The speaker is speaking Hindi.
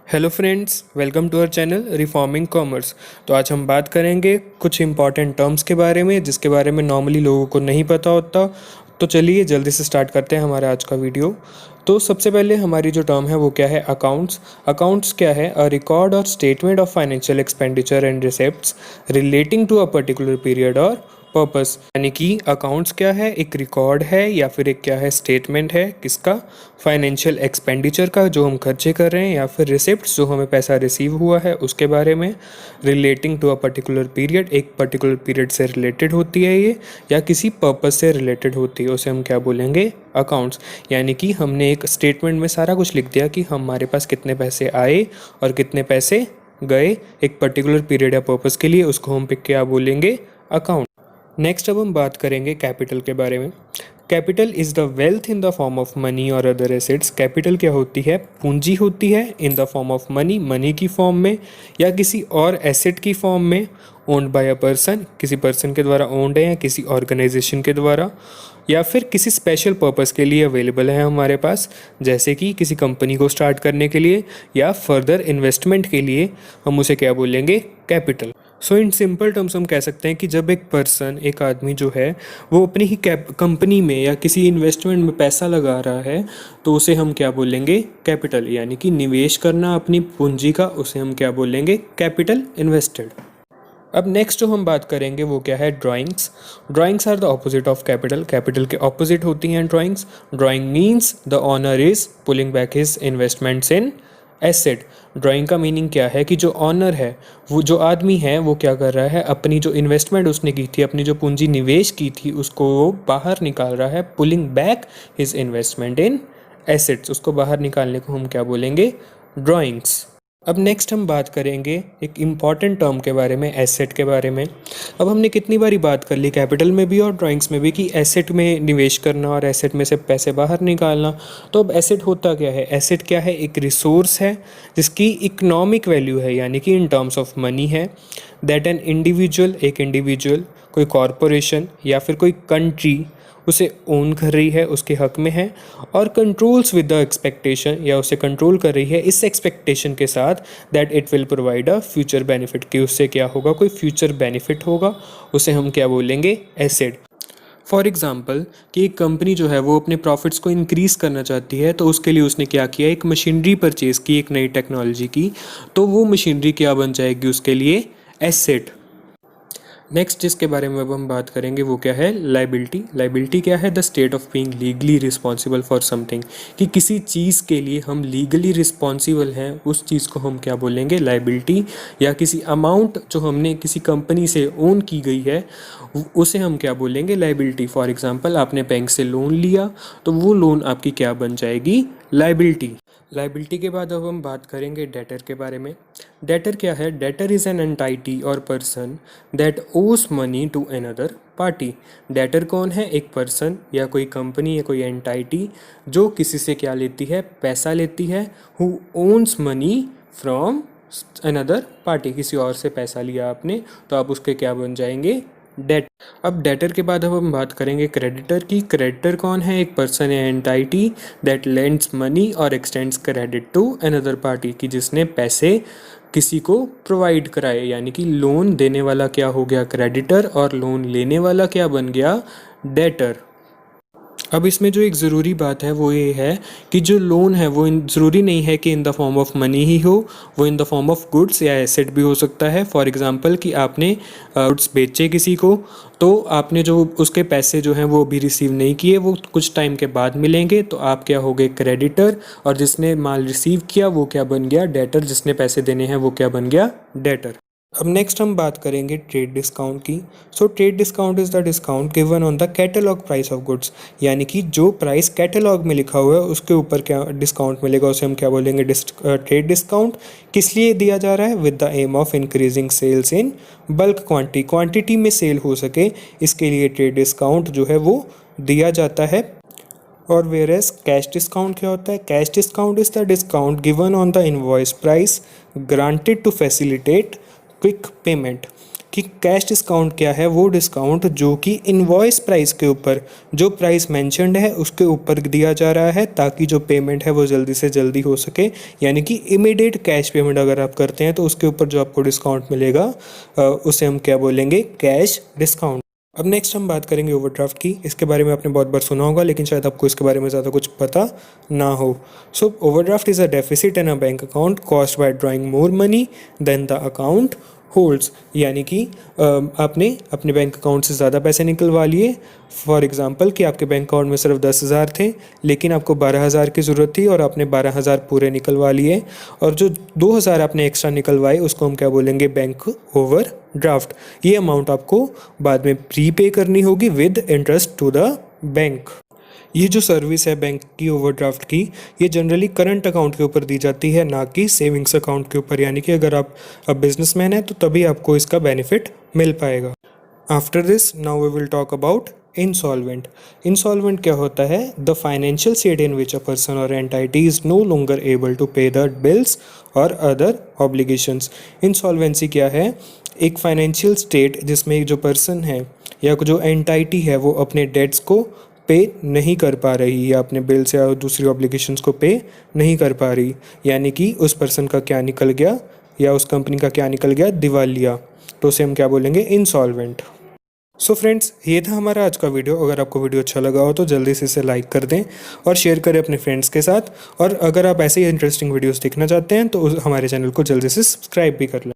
Hello friends, welcome to our channel reforming commerce. तो आज हम बात करेंगे कुछ इंपॉर्टेंट टर्म्स के बारे में जिसके बारे में नॉर्मली लोगों को नहीं पता होता। तो चलिए जल्दी से स्टार्ट करते हैं हमारा आज का वीडियो। तो सबसे पहले हमारी जो टर्म है वो क्या है, अकाउंट्स। अकाउंट्स क्या है? अ रिकॉर्ड और statement of financial expenditure and receipts relating to a particular period और पर्पस। यानी कि अकाउंट्स क्या है, एक रिकॉर्ड है या फिर एक क्या है, स्टेटमेंट है किसका, फाइनेंशियल एक्सपेंडिचर का जो हम खर्चे कर रहे हैं, या फिर रिसिप्ट्स जो हमें पैसा रिसीव हुआ है उसके बारे में। Relating to a particular period, एक पर्टिकुलर पीरियड से रिलेटेड होती है ये, या किसी पर्पस से रिलेटेड होती है, उसे हम क्या बोलेंगे, अकाउंट्स। यानी कि हमने एक स्टेटमेंट में सारा कुछ लिख दिया कि हमारे पास कितने पैसे आए और कितने पैसे गए एक पर्टिकुलर पीरियड या पर्पस के लिए, उसको हम क्या बोलेंगे, अकाउंट। नेक्स्ट अब हम बात करेंगे कैपिटल के बारे में। Capital is the wealth in the form of money और अदर एसेट्स। कैपिटल क्या होती है? पूंजी होती है इन the form of money, money की फॉर्म में, या किसी और एसेट की फॉर्म में, ओन्ड बाय अ पर्सन, किसी पर्सन के द्वारा ओन्ड है या किसी ऑर्गेनाइजेशन के द्वारा, या फिर किसी स्पेशल पर्पस के लिए अवेलेबल है हमारे पास, जैसे कि किसी कंपनी को स्टार्ट करने के लिए या फर्दर इन्वेस्टमेंट के लिए। हम उसे क्या बोलेंगे, capital. So in simple terms हम कह सकते हैं कि जब एक पर्सन, एक आदमी जो है वो अपनी ही कंपनी में या किसी इन्वेस्टमेंट में पैसा लगा रहा है, तो उसे हम क्या बोलेंगे, कैपिटल। यानी कि निवेश करना अपनी पूंजी का, उसे हम क्या बोलेंगे, कैपिटल इन्वेस्टेड। अब नेक्स्ट जो हम बात करेंगे वो क्या है, drawings. Drawings are the opposite of capital. Capital के ऑपोजिट होती हैं drawings. Drawing means the owner is pulling back his investments in asset. Drawing का मीनिंग क्या है कि जो ऑनर है, वो जो आदमी है, वो क्या कर रहा है, अपनी जो इन्वेस्टमेंट उसने की थी, अपनी जो पूंजी निवेश की थी, उसको वो बाहर निकाल रहा है। पुलिंग बैक हिज इन्वेस्टमेंट इन एसेट्स, उसको बाहर निकालने को हम क्या बोलेंगे, ड्राइंग्स। अब नेक्स्ट हम बात करेंगे एक इम्पॉर्टेंट टर्म के बारे में, एसेट के बारे में। अब हमने कितनी बारी बात कर ली कैपिटल में भी और ड्राइंग्स में भी कि एसेट में निवेश करना और एसेट में से पैसे बाहर निकालना। तो अब एसेट होता क्या है? एसेट क्या है? एक रिसोर्स है जिसकी इकोनॉमिक वैल्यू है, यानी कि इन टर्म्स ऑफ मनी है। दैट एन इंडिविजुअल, एक इंडिविजुअल, कोई कॉरपोरेशन या फिर कोई कंट्री उसे ओन कर रही है, उसके हक में है, और कंट्रोल्स विद द एक्सपेक्टेशन, या उसे कंट्रोल कर रही है इस एक्सपेक्टेशन के साथ that it will provide a future benefit, कि उससे क्या होगा, कोई फ्यूचर बेनिफिट होगा, उसे हम क्या बोलेंगे, एसेट। फॉर एग्जाम्पल कि एक कंपनी जो है वो अपने प्रॉफिट्स को इंक्रीज करना चाहती है, तो उसके लिए उसने क्या किया, एक मशीनरी परचेज की, एक नई टेक्नोलॉजी की, तो वो मशीनरी क्या बन जाएगी उसके लिए, एसेट। नेक्स्ट जिसके बारे में अब हम बात करेंगे वो क्या है, लाइबिलिटी। लाइबिलिटी क्या है? The state of being legally responsible for something, कि किसी चीज़ के लिए हम लीगली रिस्पॉन्सिबल हैं, उस चीज़ को हम क्या बोलेंगे, लाइबिलिटी। या किसी अमाउंट जो हमने किसी कंपनी से ओन की गई है उसे हम क्या बोलेंगे, लाइबिलिटी। फॉर एग्जांपल आपने बैंक से लोन लिया, तो वो लोन आपकी क्या बन जाएगी, लाइबिलिटी। लाइबिलिटी के बाद अब हम बात करेंगे डेटर के बारे में। डेटर क्या है? डेटर इज़ एन एंटाइटी और person that owes money to another party. Debtor कौन है? एक पर्सन या कोई कंपनी या कोई एंटाइटी जो किसी से क्या लेती है, पैसा लेती है। Who owns money from another party, किसी और से पैसा लिया आपने, तो आप उसके क्या बन जाएंगे, डेट। अब डेटर के बाद अब हम बात करेंगे क्रेडिटर की। क्रेडिटर कौन है? एक पर्सन या एंटाइटी दैट लेंड्स मनी और extends credit to another party, कि जिसने पैसे किसी को प्रोवाइड कराए, यानी कि लोन देने वाला क्या हो गया, क्रेडिटर, और लोन लेने वाला क्या बन गया, डेटर। अब इसमें जो एक ज़रूरी बात है वो ये है कि जो लोन है वो ज़रूरी नहीं है कि in the form of money ही हो, वो in the form of goods या एसेट भी हो सकता है। फॉर एग्जांपल कि आपने गुड्स बेचे किसी को, तो आपने जो उसके पैसे जो हैं वो अभी रिसीव नहीं किए, वो कुछ टाइम के बाद मिलेंगे, तो आप क्या हो गए, क्रेडिटर, और जिसने माल रिसीव किया वो क्या बन गया, डेटर। जिसने पैसे देने हैं वो क्या बन गया, डेटर। अब नेक्स्ट हम बात करेंगे ट्रेड डिस्काउंट की। So trade discount is the discount given on the catalogue price of goods, यानी कि जो प्राइस कैटलॉग में लिखा हुआ है उसके ऊपर क्या डिस्काउंट मिलेगा, उसे हम क्या बोलेंगे, ट्रेड डिस्काउंट। किस लिए दिया जा रहा है? With the aim of increasing sales in bulk quantity, quantity में सेल हो सके, इसके लिए ट्रेड डिस्काउंट जो है वो दिया जाता है। और वेयरएज कैश डिस्काउंट क्या होता है? Cash discount is the discount given on the invoice price granted to facilitate quick payment, कि कैश डिस्काउंट क्या है, वो डिस्काउंट जो कि इनवॉइस प्राइस के ऊपर, जो प्राइस मेंशन्ड है उसके ऊपर दिया जा रहा है, ताकि जो पेमेंट है वो जल्दी से जल्दी हो सके। यानी कि इमीडिएट कैश पेमेंट अगर आप करते हैं तो उसके ऊपर जो आपको डिस्काउंट मिलेगा उसे हम क्या बोलेंगे, कैश डिस्काउंट। अब नेक्स्ट हम बात करेंगे ओवरड्राफ्ट की। इसके बारे में आपने बहुत बार सुना होगा, लेकिन शायद आपको इसके बारे में ज़्यादा कुछ पता ना हो। So overdraft is a deficit in a bank account caused by drawing more money than the account holds. यानी कि आपने अपने बैंक अकाउंट से ज़्यादा पैसे निकलवा लिए। फॉर एग्जांपल कि आपके बैंक अकाउंट में सिर्फ 10,000 थे, लेकिन आपको 12,000 की ज़रूरत थी और आपने 12,000 पूरे निकलवा लिए, और जो 2,000 आपने एक्स्ट्रा निकलवाए उसको हम क्या बोलेंगे, बैंक ओवर ड्राफ्ट। ये अमाउंट आपको बाद में प्रीपे करनी होगी with interest to the bank. ये जो सर्विस है बैंक की ओवरड्राफ्ट की, ये जनरली करंट अकाउंट के ऊपर दी जाती है, ना कि सेविंग्स अकाउंट के ऊपर। यानी कि अगर आप अब बिजनेसमैन हैं तो तभी आपको इसका बेनिफिट मिल पाएगा। After this now we will talk about insolvent. Insolvent क्या होता है? The financial state in which a person or entity is no longer able to pay the bills or other obligations. Insolvency क्या है? एक फाइनेंशियल स्टेट जिसमें जो पर्सन है या जो एंटाइटी है वो अपने डेट्स को पे नहीं कर पा रही, या अपने बिल्स या दूसरी ऑब्लिगेशंस को पे नहीं कर पा रही। यानी कि उस पर्सन का क्या निकल गया, या उस कंपनी का क्या निकल गया, दिवालिया। तो उसे हम क्या बोलेंगे, इंसॉल्वेंट। सो फ्रेंड्स, ये था हमारा आज का वीडियो। अगर आपको वीडियो अच्छा लगा हो तो जल्दी से इसे लाइक कर दें और शेयर करें अपने फ्रेंड्स के साथ। और अगर आप ऐसे ही इंटरेस्टिंग वीडियोस देखना चाहते हैं तो हमारे चैनल को जल्दी से सब्सक्राइब भी कर लें।